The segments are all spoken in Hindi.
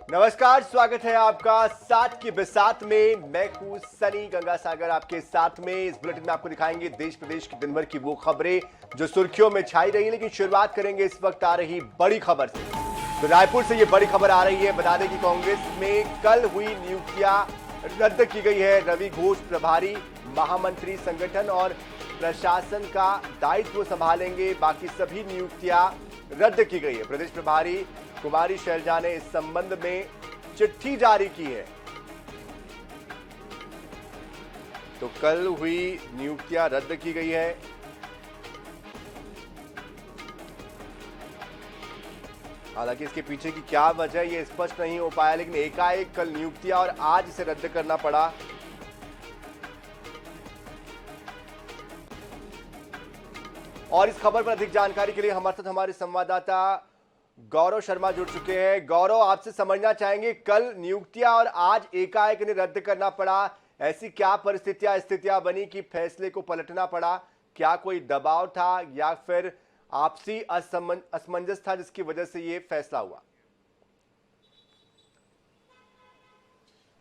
नमस्कार, स्वागत है आपका साथ की बिसात में। मैं हूं सनी गंगासागर आपके साथ में। इस बुलेटिन में आपको दिखाएंगे देश प्रदेश की दिन भर की वो खबरें जो सुर्खियों में छाई रही, लेकिन शुरुआत करेंगे इस वक्त आ रही बड़ी खबर से। तो रायपुर से ये बड़ी खबर आ रही है। बता दें कि कांग्रेस में कल हुई नियुक्तियां रद्द की गई है। रवि घोष प्रभारी महामंत्री संगठन और प्रशासन का दायित्व संभालेंगे। बाकी सभी नियुक्तियां रद्द की गई है। प्रदेश प्रभारी कुमारी शैलजा ने इस संबंध में चिट्ठी जारी की है। तो कल हुई नियुक्तियां रद्द की गई है। हालांकि इसके पीछे की क्या वजह ये स्पष्ट नहीं हो पाया, लेकिन एकाएक कल नियुक्तियां और आज इसे रद्द करना पड़ा। और इस खबर पर अधिक जानकारी के लिए हमारे साथ हमारे संवाददाता गौरव शर्मा जुड़ चुके हैं। गौरव, आपसे समझना चाहेंगे, कल नियुक्तियां और आज एकाएक इन्हें रद्द करना पड़ा, ऐसी क्या स्थितियां बनी कि फैसले को पलटना पड़ा? क्या कोई दबाव था या फिर आपसी असमंजस था जिसकी वजह से ये फैसला हुआ?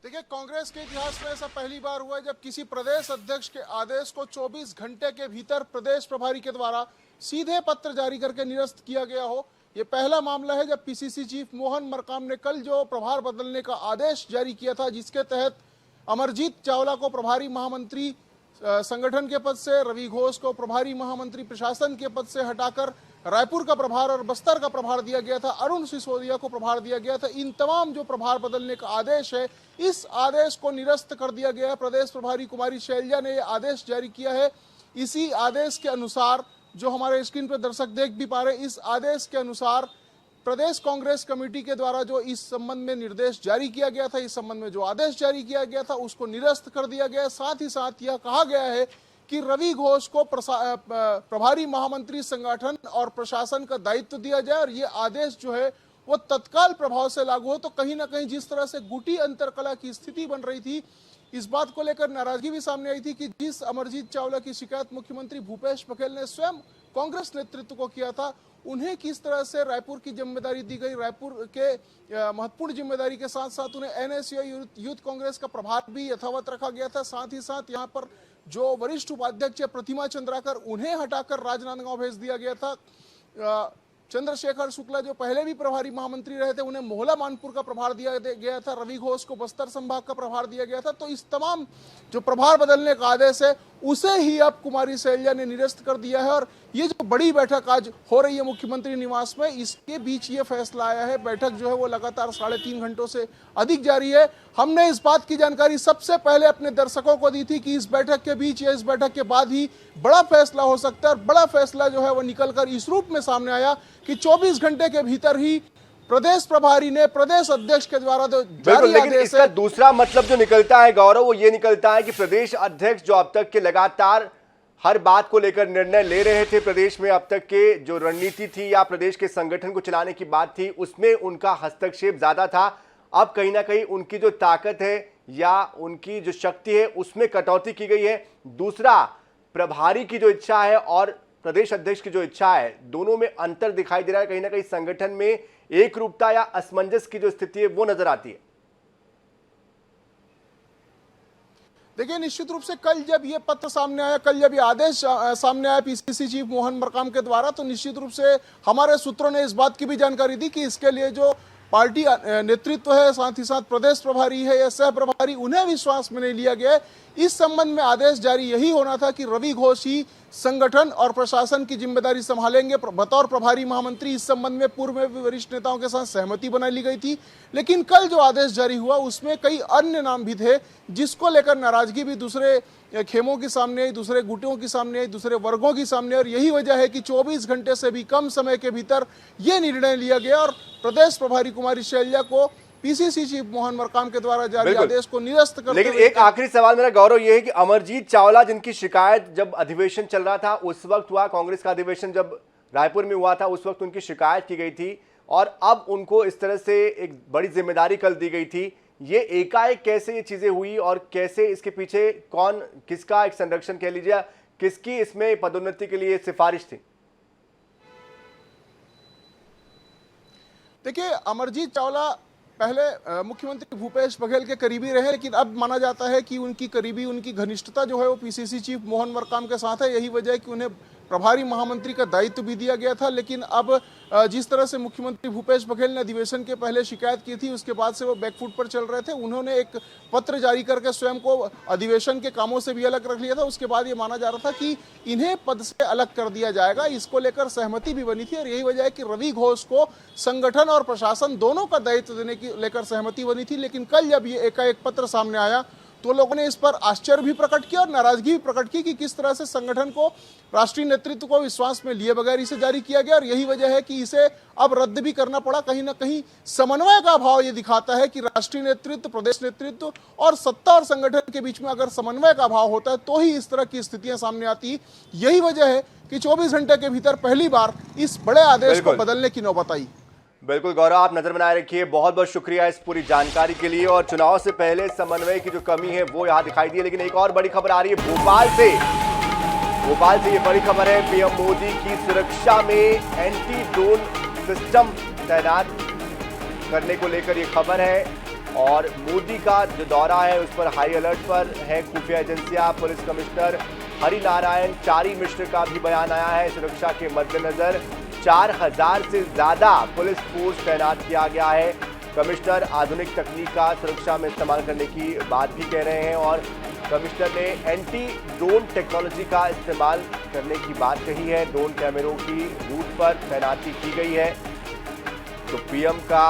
देखिए, कांग्रेस के इतिहास में ऐसा पहली बार हुआ है जब किसी प्रदेश अध्यक्ष के आदेश को 24 घंटे के भीतर प्रदेश प्रभारी के द्वारा सीधे पत्र जारी करके निरस्त किया गया हो। ये पहला मामला है जब पीसीसी चीफ मोहन मरकाम ने कल जो प्रभार बदलने का आदेश जारी किया था, जिसके तहत अमरजीत चावला को प्रभारी महामंत्री संगठन के पद से, रवि घोष को प्रभारी महामंत्री प्रशासन के पद से हटाकर रायपुर का प्रभार और बस्तर का प्रभार दिया गया था, अरुण सिसोदिया को प्रभार दिया गया था। इन तमाम जो प्रभार बदलने का आदेश है, इस आदेश को निरस्त कर दिया गया है। प्रदेश प्रभारी कुमारी शैलजा ने यह आदेश जारी किया है। इसी आदेश के अनुसार, जो हमारे स्क्रीन पर दर्शक देख भी पा रहे हैं, इस आदेश के अनुसार प्रदेश कांग्रेस कमेटी के द्वारा जो इस संबंध में निर्देश जारी किया गया था, इस संबंध में जो आदेश जारी किया गया था, उसको निरस्त कर दिया गया है। साथ ही साथ यह कहा गया है कि रवि घोष को प्रभारी महामंत्री संगठन और प्रशासन का दायित्व दिया जाए और ये आदेश जो है वो तत्काल प्रभाव से लागू हो। तो कहीं ना कहीं जिस तरह से गुटी अंतरकला की स्थिति बन रही थी, इस बात को लेकर नाराजगी भी सामने आई थी कि जिस अमरजीत चावला की शिकायत मुख्यमंत्री भूपेश बघेल ने स्वयं कांग्रेस नेतृत्व को किया था, उन्हें किस तरह से रायपुर की जिम्मेदारी दी गई। रायपुर के महत्वपूर्ण जिम्मेदारी के साथ साथ उन्हें एनएसयूआई यूथ कांग्रेस का प्रभार भी यथावत रखा गया था। साथ ही साथ यहाँ पर जो वरिष्ठ उपाध्यक्ष है प्रतिमा चंद्राकर, उन्हें हटाकर राजनांदगांव भेज दिया गया था। चंद्रशेखर शुक्ला जो पहले भी प्रभारी महामंत्री रहे थे, उन्हें मोहला मानपुर का प्रभार दिया गया था। रवि घोष को बस्तर संभाग का प्रभार दिया गया था। तो इस तमाम जो प्रभार बदलने का आदेश है, उसे ही अब कुमारी शैलजा ने निरस्त कर दिया है। और ये जो बड़ी बैठक आज हो रही है मुख्यमंत्री निवास में, इसके बीच ये फैसला आया है। बैठक जो है वो लगातार 3.5 घंटों से अधिक जारी है। हमने इस बात की जानकारी सबसे पहले अपने दर्शकों को दी थी कि इस बैठक के बीच या इस बैठक के बाद ही बड़ा फैसला हो सकता है। और बड़ा फैसला जो है वो निकलकर इस रूप में सामने आया कि 24 घंटे के भीतर ही प्रदेश प्रभारी ने प्रदेश अध्यक्ष के द्वारा जारी लेकिन इसका दूसरा मतलब जो निकलता है गौरव, वो ये निकलता है कि प्रदेश अध्यक्ष जो अब तक के लगातार हर बात को लेकर निर्णय ले रहे थे, प्रदेश में अब तक के जो रणनीति थी या प्रदेश के संगठन को चलाने की बात थी, उसमें उनका हस्तक्षेप ज्यादा था। अब कहीं ना कहीं उनकी जो ताकत है या उनकी जो शक्ति है उसमें कटौती की गई है। दूसरा, प्रभारी की जो इच्छा है और प्रदेश अध्यक्ष की जो इच्छा है, दोनों में अंतर दिखाई दे रहा है। कहीं ना कहीं संगठन में एक रूपता या असमंजस की जो स्थिति है वो नजर आती है। देखिए, निश्चित रूप से कल जब ये पत्र सामने आया, कल जब ये आदेश सामने आया पीसीसी चीफ मोहन मरकाम के द्वारा, तो निश्चित रूप से हमारे सूत्रों ने इस बात की भी जानकारी दी कि इसके लिए जो पार्टी नेतृत्व है, साथ ही साथ प्रदेश प्रभारी है या सह प्रभारी, उन्हें विश्वास में नहीं लिया गया। इस संबंध में आदेश जारी यही होना था कि रवि घोष ही संगठन और प्रशासन की जिम्मेदारी संभालेंगे बतौर प्रभारी महामंत्री। इस संबंध में पूर्व में भी वरिष्ठ नेताओं के साथ सहमति बना ली गई थी, लेकिन कल जो आदेश जारी हुआ उसमें कई अन्य नाम भी थे, जिसको लेकर नाराजगी भी दूसरे खेमों के सामने आई, दूसरे गुटों के सामने आई, दूसरे वर्गों के सामने। और यही वजह है कि 24 घंटे से भी कम समय के भीतर यह निर्णय लिया गया और प्रदेश प्रभारी कुमारी शैलजा को पीसीसी चीफ मोहन मरकाम के द्वारा जारी आदेश को निरस्त कर। लेकिन एक आखिरी सवाल मेरा गौरव ये है कि अमरजीत चावला जिनकी शिकायत जब अधिवेशन चल रहा था उस वक्त हुआ, कांग्रेस का अधिवेशन जब रायपुर में हुआ था उस वक्त उनकी शिकायत की गई थी और अब उनको इस तरह से एक बड़ी जिम्मेदारी कल दी गई थी। ये एकाएक कैसे ये चीजें हुई और कैसे इसके पीछे कौन किसका एक संरक्षण कह लीजिए, किसकी इसमें पदोन्नति के लिए सिफारिश थी? देखिए, अमरजीत चावला पहले मुख्यमंत्री भूपेश बघेल के करीबी रहे, लेकिन अब माना जाता है कि उनकी घनिष्ठता जो है वो पीसीसी चीफ मोहन मरकाम के साथ है। यही वजह है कि उन्हें प्रभारी महामंत्री का दायित्व भी दिया गया था। लेकिन अब जिस तरह से मुख्यमंत्री भूपेश बघेल ने अधिवेशन के पहले शिकायत की थी, उसके बाद से वो बैकफुट पर चल रहे थे। उन्होंने एक पत्र जारी करके स्वयं को अधिवेशन के कामों से भी अलग रख लिया था। उसके बाद ये माना जा रहा था कि इन्हें पद से अलग कर दिया जाएगा। इसको लेकर सहमति भी बनी थी और यही वजह है कि रवि घोष को संगठन और प्रशासन दोनों का दायित्व देने की लेकर सहमति बनी थी। लेकिन कल जब ये एकाएक पत्र सामने आया तो लोगों ने इस पर आश्चर्य भी प्रकट किया और नाराजगी भी प्रकट की कि किस तरह से संगठन को, राष्ट्रीय नेतृत्व को विश्वास में लिए बगैर इसे जारी किया गया। और यही वजह है कि इसे अब रद्द भी करना पड़ा। कहीं ना कहीं समन्वय का अभाव ये दिखाता है कि राष्ट्रीय नेतृत्व, प्रदेश नेतृत्व और सत्ता और संगठन के बीच में अगर समन्वय का अभाव होता है तो ही इस तरह की स्थितियां सामने आती है। यही वजह है कि 24 घंटे के भीतर पहली बार इस बड़े आदेश को बदलने की नौबत आई। बिल्कुल गौरव, आप नजर बनाए रखिए। बहुत बहुत शुक्रिया इस पूरी जानकारी के लिए। और चुनाव से पहले समन्वय की जो कमी है वो यहाँ दिखाई दी है। लेकिन एक और बड़ी खबर आ रही है भोपाल से। ये बड़ी खबर है, पीएम मोदी की सुरक्षा में एंटी ड्रोन सिस्टम तैनात करने को लेकर ये खबर है। और मोदी का जो दौरा है उस पर हाई अलर्ट पर है खुफिया एजेंसियां। पुलिस कमिश्नर हरिनारायण चारी मिश्र का भी बयान आया है। सुरक्षा के मद्देनजर 4000 से ज्यादा पुलिस फोर्स तैनात किया गया है। कमिश्नर आधुनिक तकनीक का सुरक्षा में इस्तेमाल करने की बात भी कह रहे हैं और कमिश्नर ने एंटी ड्रोन टेक्नोलॉजी का इस्तेमाल करने की बात कही है। ड्रोन कैमरों की रूट पर तैनाती की गई है। तो पीएम का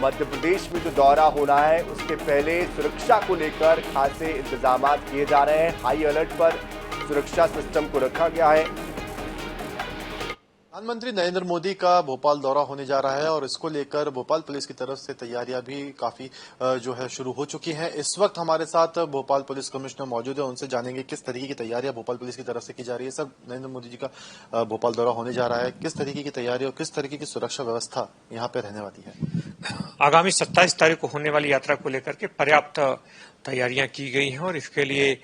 मध्य प्रदेश में जो दौरा होना है उसके पहले सुरक्षा को लेकर खासे इंतजाम किए जा रहे हैं। हाई अलर्ट पर सुरक्षा सिस्टम को रखा गया है। प्रधानमंत्री नरेंद्र मोदी का भोपाल दौरा होने जा रहा है और इसको लेकर भोपाल पुलिस की तरफ से तैयारियां भी काफी जो है शुरू हो चुकी हैं। इस वक्त हमारे साथ भोपाल पुलिस कमिश्नर मौजूद है, उनसे जानेंगे किस तरीके की तैयारियां भोपाल पुलिस की तरफ से की जा रही है। सर, नरेंद्र मोदी जी का भोपाल दौरा होने जा रहा है, किस तरीके की तैयारी और किस तरीके की सुरक्षा व्यवस्था यहाँ पे रहने वाली है? आगामी 27 तारीख को होने वाली यात्रा को लेकर के पर्याप्त तैयारियां की गई हैं और इसके लिए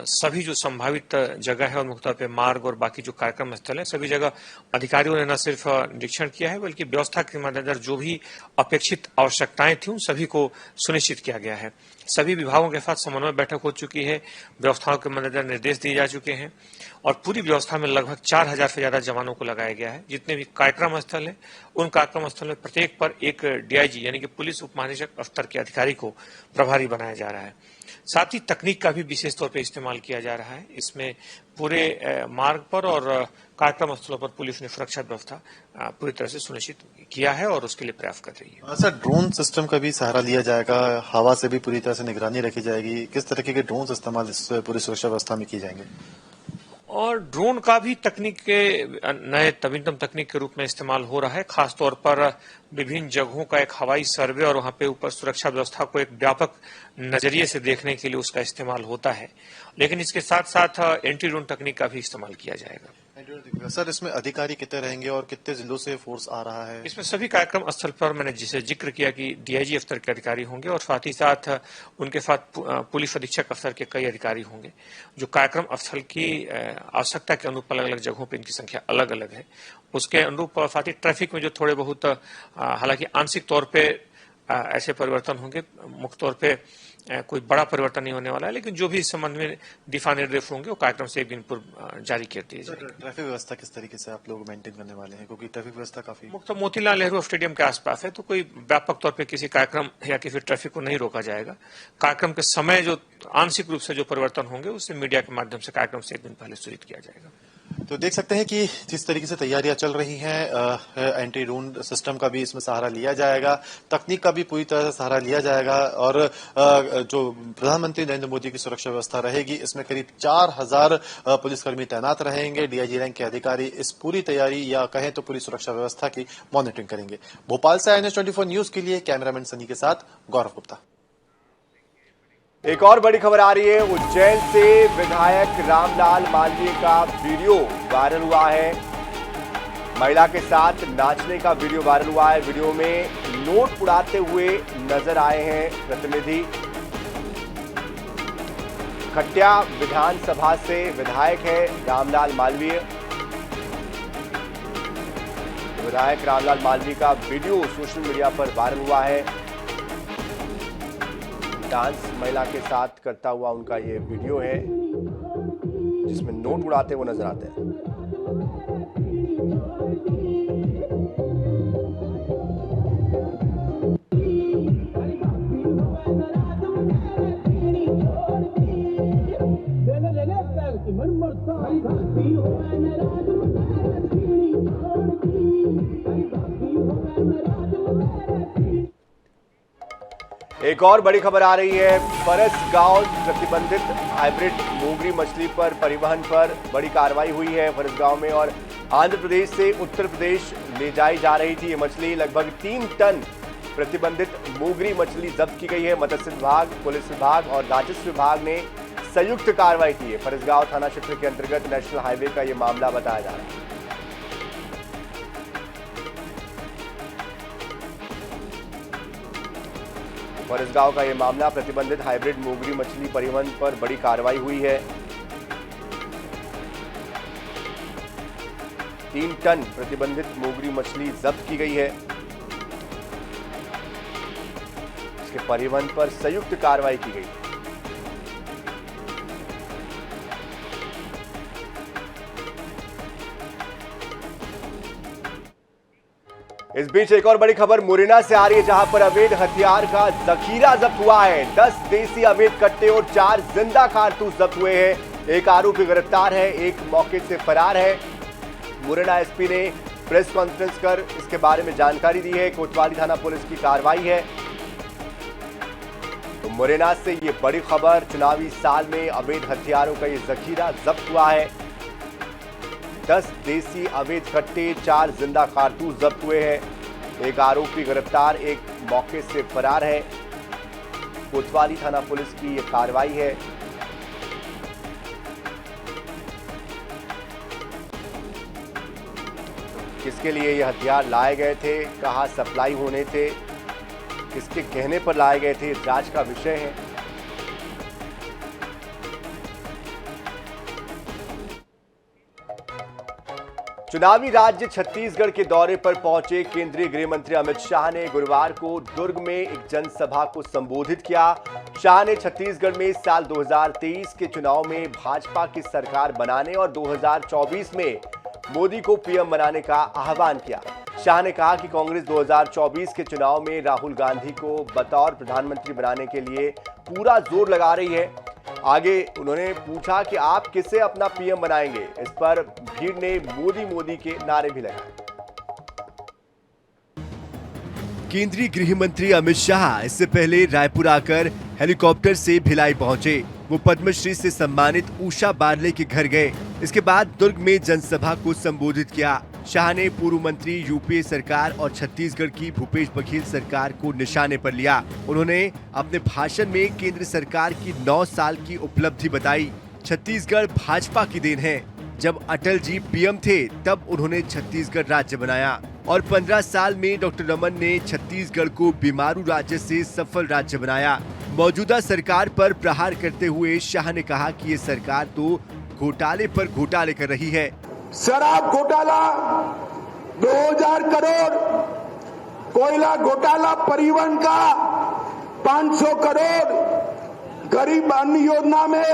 सभी जो संभावित जगह है और मुख्य तौर पर मार्ग और बाकी जो कार्यक्रम स्थल है सभी जगह अधिकारियों ने न सिर्फ निरीक्षण किया है बल्कि व्यवस्था के मद्देनजर जो भी अपेक्षित आवश्यकताएं थी उन सभी को सुनिश्चित किया गया है। सभी विभागों के साथ समन्वय बैठक हो चुकी है, व्यवस्थाओं के मद्देनजर निर्देश दिए जा चुके हैं और पूरी व्यवस्था में लगभग 4000 से ज्यादा जवानों को लगाया गया है। जितने भी कार्यक्रम स्थल है उन कार्यक्रम स्थल में प्रत्येक पर एक डीआईजी यानी कि पुलिस उप महानिरीक्षक स्तर के अधिकारी को प्रभारी बनाया जा रहा है। साथ ही तकनीक का भी विशेष तौर पर इस्तेमाल किया जा रहा है। इसमें पूरे मार्ग पर और कार्यक्रम स्थलों पर पुलिस ने सुरक्षा व्यवस्था पूरी तरह से सुनिश्चित किया है और उसके लिए प्रयास कर रही है। सर, ड्रोन सिस्टम का भी सहारा लिया जाएगा, हवा से भी पूरी तरह से निगरानी रखी जाएगी। किस तरीके के ड्रोन इस्तेमाल इस पूरी सुरक्षा व्यवस्था में किए जाएंगे? और ड्रोन का भी तकनीक के नए नवीनतम तकनीक के रूप में इस्तेमाल हो रहा है। खासतौर पर विभिन्न जगहों का एक हवाई सर्वे और वहां पे ऊपर सुरक्षा व्यवस्था को एक व्यापक नजरिए से देखने के लिए उसका इस्तेमाल होता है। लेकिन इसके साथ साथ एंटी ड्रोन तकनीक का भी इस्तेमाल किया जाएगा। सर, इसमें अधिकारी कितने रहेंगे और कितने जिलों से फोर्स आ रहा है? इसमें सभी कार्यक्रम स्थल पर मैंने जिसे जिक्र किया कि डीआईजी स्तर के अधिकारी होंगे और साथ ही साथ उनके साथ पुलिस अधीक्षक स्तर के कई अधिकारी होंगे। जो कार्यक्रम स्थल की आवश्यकता के अनुरूप अलग अलग जगहों पर इनकी संख्या अलग अलग है, उसके अनुरूप साथ ही ट्रैफिक में जो थोड़े बहुत हालांकि आंशिक तौर पे ऐसे परिवर्तन होंगे, मुख्य तौर पे कोई बड़ा परिवर्तन नहीं होने वाला है, लेकिन जो भी इस संबंध में दिशा निर्देश होंगे वो कार्यक्रम से एक दिन पूर्व जारी कर दिए जाएंगे। ट्रैफिक व्यवस्था किस तरीके से आप लोग मेंटेन करने वाले हैं, क्योंकि ट्रैफिक व्यवस्था काफी मुख्य मोतीलाल नेहरू स्टेडियम के आसपास है, तो कोई व्यापक तौर पर किसी कार्यक्रम या किसी ट्रैफिक को नहीं रोका जाएगा। कार्यक्रम के समय जो आंशिक रूप से जो परिवर्तन होंगे उससे मीडिया के माध्यम से कार्यक्रम से एक दिन पहले सूचित किया जाएगा। तो देख सकते हैं कि जिस तरीके से तैयारियां चल रही हैं, एंटी ड्रोन सिस्टम का भी इसमें सहारा लिया जाएगा, तकनीक का भी पूरी तरह से सहारा लिया जाएगा और जो प्रधानमंत्री नरेंद्र मोदी की सुरक्षा व्यवस्था रहेगी इसमें करीब 4000 पुलिसकर्मी तैनात रहेंगे। डीआईजी रैंक के अधिकारी इस पूरी तैयारी या कहें तो पूरी सुरक्षा व्यवस्था की मॉनिटरिंग करेंगे। भोपाल से INS24 न्यूज के लिए कैमरामैन सनी के साथ गौरव गुप्ता। एक और बड़ी खबर आ रही है, उज्जैन से विधायक रामलाल मालवीय का वीडियो वायरल हुआ है। महिला के साथ नाचने का वीडियो वायरल हुआ है। वीडियो में नोट उड़ाते हुए नजर आए हैं प्रतिनिधि। खटिया विधानसभा से विधायक है रामलाल मालवीय। विधायक रामलाल मालवीय का वीडियो सोशल मीडिया पर वायरल हुआ है। डांस महिला के साथ करता हुआ उनका ये वीडियो है जिसमें नोट उड़ाते हुए नजर आते हैं। एक और बड़ी खबर आ रही है। फरसगांव प्रतिबंधित हाइब्रिड मोगरी मछली पर परिवहन पर बड़ी कार्रवाई हुई है फरसगांव में, और आंध्र प्रदेश से उत्तर प्रदेश ले जाई जा रही थी ये मछली। लगभग 3 टन प्रतिबंधित मोगरी मछली जब्त की गई है। मत्स्य विभाग, पुलिस विभाग और राजस्व विभाग ने संयुक्त कार्रवाई की है। फरसगांव थाना क्षेत्र के अंतर्गत नेशनल हाईवे का यह मामला बताया जा रहा है। फरसगांव का यह मामला, प्रतिबंधित हाइब्रिड मोगरी मछली परिवहन पर बड़ी कार्रवाई हुई है। 3 टन प्रतिबंधित मोगरी मछली जब्त की गई है। इसके परिवहन पर संयुक्त कार्रवाई की गई। इस बीच एक और बड़ी खबर मुरैना से आ रही है, जहां पर अवैध हथियार का जखीरा जब्त हुआ है। 10 देसी अवैध कट्टे और 4 जिंदा कारतूस जब्त हुए हैं। एक आरोपी गिरफ्तार है, एक मौके से फरार है। मुरैना एसपी ने प्रेस कॉन्फ्रेंस कर इसके बारे में जानकारी दी है। कोतवाली थाना पुलिस की कार्रवाई है। तो मुरैना से ये बड़ी खबर, चुनावी साल में अवैध हथियारों का ये जखीरा जब्त हुआ है। 10 देसी अवैध कट्टे, 4 जिंदा कारतूस जब्त हुए हैं। एक आरोपी गिरफ्तार, एक मौके से फरार है। कोतवाली थाना पुलिस की यह कार्रवाई है। किसके लिए ये हथियार लाए गए थे, कहां सप्लाई होने थे, किसके कहने पर लाए गए थे, जांच का विषय है। चुनावी राज्य छत्तीसगढ़ के दौरे पर पहुंचे केंद्रीय गृह मंत्री अमित शाह ने गुरुवार को दुर्ग में एक जनसभा को संबोधित किया। शाह ने छत्तीसगढ़ में साल 2023 के चुनाव में भाजपा की सरकार बनाने और 2024 में मोदी को पीएम बनाने का आह्वान किया। शाह ने कहा कि कांग्रेस 2024 के चुनाव में राहुल गांधी को बतौर प्रधानमंत्री बनाने के लिए पूरा जोर लगा रही है। आगे उन्होंने पूछा कि आप किसे अपना पीएम बनाएंगे। इस पर भीड़ ने मोदी मोदी के नारे भी लगाए। केंद्रीय गृह मंत्री अमित शाह इससे पहले रायपुर आकर हेलीकॉप्टर से भिलाई पहुंचे। वो पद्मश्री से सम्मानित उषा बारले के घर गए। इसके बाद दुर्ग में जनसभा को संबोधित किया। शाह ने पूर्व मंत्री यूपीए सरकार और छत्तीसगढ़ की भूपेश बघेल सरकार को निशाने पर लिया। उन्होंने अपने भाषण में केंद्र सरकार की 9 साल की उपलब्धि बताई। छत्तीसगढ़ भाजपा की देन है। जब अटल जी पीएम थे तब उन्होंने छत्तीसगढ़ राज्य बनाया और 15 साल में डॉक्टर रमन ने छत्तीसगढ़ को बीमारू राज्य से सफल राज्य बनाया। मौजूदा सरकार पर प्रहार करते हुए शाह ने कहा कि ये सरकार तो घोटाले पर घोटाले कर रही है। शराब घोटाला 2000 करोड़, कोयला घोटाला परिवहन का 500 करोड़, गरीब अन्य योजना में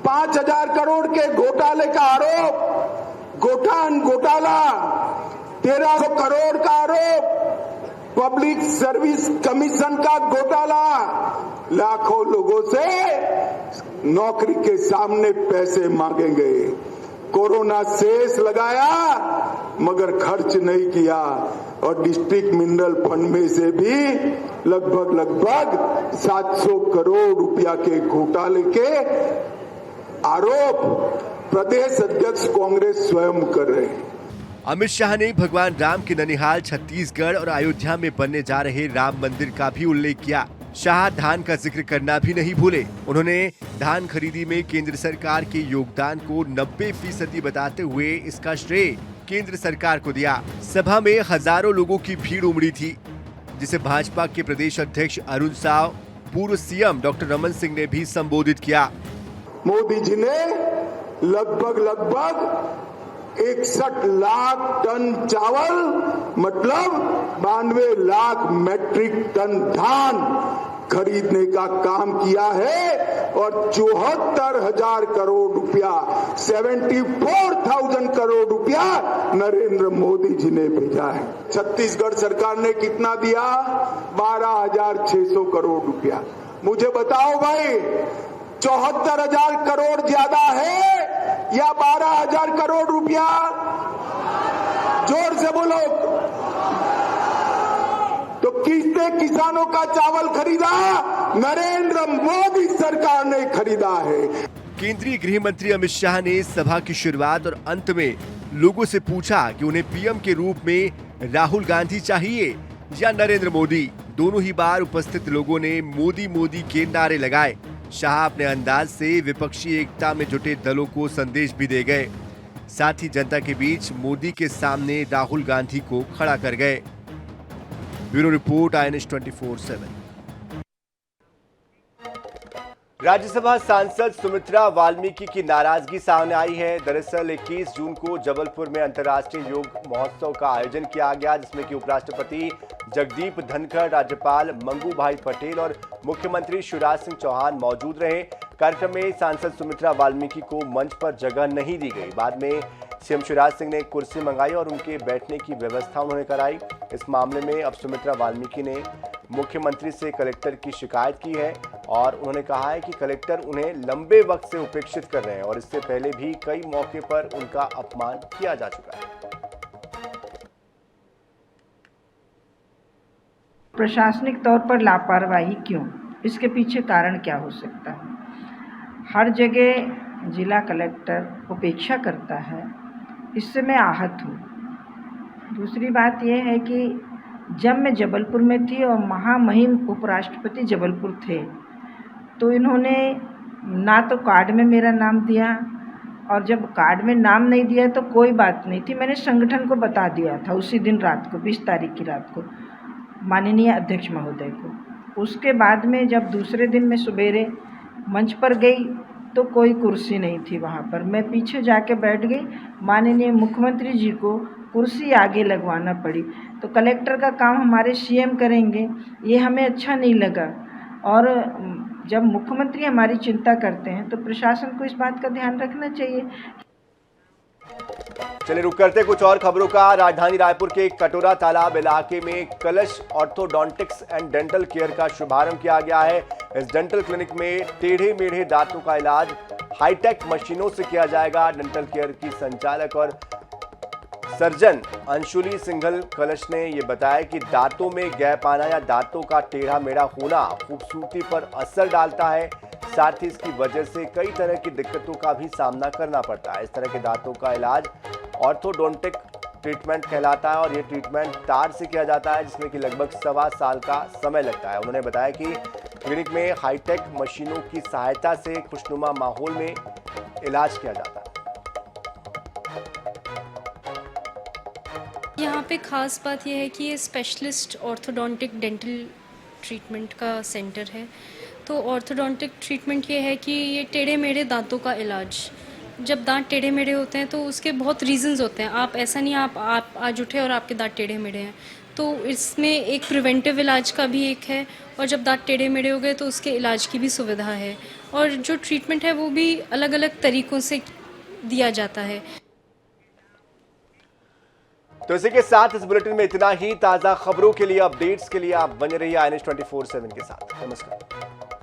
5000 करोड़ के घोटाले का आरोप, गोठान घोटाला 1300 करोड़ का आरोप, पब्लिक सर्विस कमीशन का घोटाला, लाखों लोगों से नौकरी के सामने पैसे मांगेंगे। कोरोना सेस लगाया मगर खर्च नहीं किया और डिस्ट्रिक्ट मिनरल फंड में से भी लगभग 700 करोड़ रुपया के घोटाले के आरोप प्रदेश अध्यक्ष कांग्रेस स्वयं कर रहे हैं। अमित शाह ने भगवान राम के ननिहाल छत्तीसगढ़ और अयोध्या में बनने जा रहे राम मंदिर का भी उल्लेख किया। शाह धान का जिक्र करना भी नहीं भूले। उन्होंने धान खरीदी में केंद्र सरकार के योगदान को 90% बताते हुए इसका श्रेय केंद्र सरकार को दिया। सभा में हजारों लोगों की भीड़ उमड़ी थी, जिसे भाजपा के प्रदेश अध्यक्ष अरुण साव, पूर्व सीएम डॉक्टर रमन सिंह ने भी संबोधित किया। मोदी जी ने लगभग 61 लाख टन चावल मतलब 92 लाख मैट्रिक टन धान खरीदने का काम किया है और 74,000 करोड़ रुपया 74,000 करोड़ रुपया नरेंद्र मोदी जी ने भेजा है। छत्तीसगढ़ सरकार ने कितना दिया? 12,600 करोड़ रुपया। मुझे बताओ भाई, 74,000 करोड़ ज्यादा है या 12,000 करोड़ रुपया? जोर से बोलो। तो किसने किसानों का चावल खरीदा? नरेंद्र मोदी सरकार ने खरीदा है। केंद्रीय गृह मंत्री अमित शाह ने सभा की शुरुआत और अंत में लोगों से पूछा कि उन्हें पीएम के रूप में राहुल गांधी चाहिए या नरेंद्र मोदी। दोनों ही बार उपस्थित लोगों ने मोदी मोदी के नारे लगाए। शाह अपने अंदाज से विपक्षी एकता में जुटे दलों को संदेश भी दे गए। साथ ही जनता के बीच मोदी के सामने राहुल गांधी को खड़ा कर गए। Bureau report, INS 24/7। राज्यसभा सांसद सुमित्रा वाल्मीकि की नाराजगी सामने आई है। दरअसल 21 जून को जबलपुर में अंतर्राष्ट्रीय योग महोत्सव का आयोजन किया गया, जिसमें कि उपराष्ट्रपति जगदीप धनखड़, राज्यपाल मंगू भाई पटेल और मुख्यमंत्री शिवराज सिंह चौहान मौजूद रहे। कार्यक्रम में सांसद सुमित्रा वाल्मीकि को मंच पर जगह नहीं दी गई। बाद में सीएम शिवराज सिंह ने कुर्सी मंगाई और उनके बैठने की व्यवस्था उन्होंने कराई। इस मामले में अब सुमित्रा वाल्मीकि ने मुख्यमंत्री से कलेक्टर की शिकायत की है और उन्होंने कहा है कि कलेक्टर उन्हें लंबे वक्त से उपेक्षित कर रहे हैं और इससे पहले भी कई मौके पर उनका अपमान किया जा चुका है। प्रशासनिक तौर पर लापरवाही क्यों? इसके पीछे कारण क्या हो सकता है? हर जगह जिला कलेक्टर उपेक्षा करता है, इससे मैं आहत हूँ। दूसरी बात यह है कि जब मैं जबलपुर में थी और महामहिम उपराष्ट्रपति जबलपुर थे, तो इन्होंने ना तो कार्ड में मेरा नाम दिया, और जब कार्ड में नाम नहीं दिया तो कोई बात नहीं थी, मैंने संगठन को बता दिया था उसी दिन रात को, 20 तारीख की रात को, माननीय अध्यक्ष महोदय को। उसके बाद में जब दूसरे दिन मैं सवेरे मंच पर गई तो कोई कुर्सी नहीं थी वहाँ पर। मैं पीछे जाके बैठ गई। माननीय मुख्यमंत्री जी को कुर्सी आगे लगवाना पड़ी। तो कलेक्टर का काम हमारे सीएम करेंगे, ये हमें अच्छा नहीं लगा। और जब मुख्यमंत्री हमारी चिंता करते हैं तो प्रशासन को इस बात का ध्यान रखना चाहिए। चलिए रुक करते कुछ और खबरों का। राजधानी रायपुर के कटोरा तालाब इलाके में कलश ऑर्थोडोंटिक्स एंड डेंटल केयर का शुभारंभ किया गया है। इस डेंटल क्लिनिक में टेढ़े मेढ़े दांतों का इलाज हाईटेक मशीनों से किया जाएगा। डेंटल केयर की संचालक और सर्जन अंशुली सिंघल कलश ने यह बताया कि दांतों में गैप आना या दांतों का टेढ़ा मेढ़ा होना खूबसूरती पर असर डालता है। साथ ही इसकी वजह से कई तरह की दिक्कतों का भी सामना करना पड़ता है। इस तरह के दांतों का इलाज ऑर्थोडोंटिक ट्रीटमेंट कहलाता है और ये ट्रीटमेंट तार से किया जाता है, जिसमें कि लगभग 1.25 साल का समय लगता है। उन्होंने बताया कि क्लिनिक में हाईटेक मशीनों की सहायता से खुशनुमा माहौल में इलाज किया जाता है। यहाँ पे खास बात यह है कि ये स्पेशलिस्ट ऑर्थोडोंटिक डेंटल ट्रीटमेंट का सेंटर है। तो ऑर्थोडोंटिक ट्रीटमेंट ये है कि ये टेढ़े मेढ़े दांतों का इलाज, जब दांत टेढ़े मेढ़े होते हैं तो उसके बहुत रीजंस होते हैं। आप ऐसा नहीं आप आज उठे और आपके दांत टेढ़े मेढ़े हैं, तो इसमें एक प्रिवेंटिव इलाज का भी एक है, और जब दांत टेढ़े मेढ़े हो गए तो उसके इलाज की भी सुविधा है, और जो ट्रीटमेंट है वो भी अलग अलग तरीक़ों से दिया जाता है। तो इसी के साथ इस बुलेटिन में इतना ही। ताज़ा खबरों के लिए, अपडेट्स के लिए आप बने रहिए INS 24/7 के साथ। नमस्कार।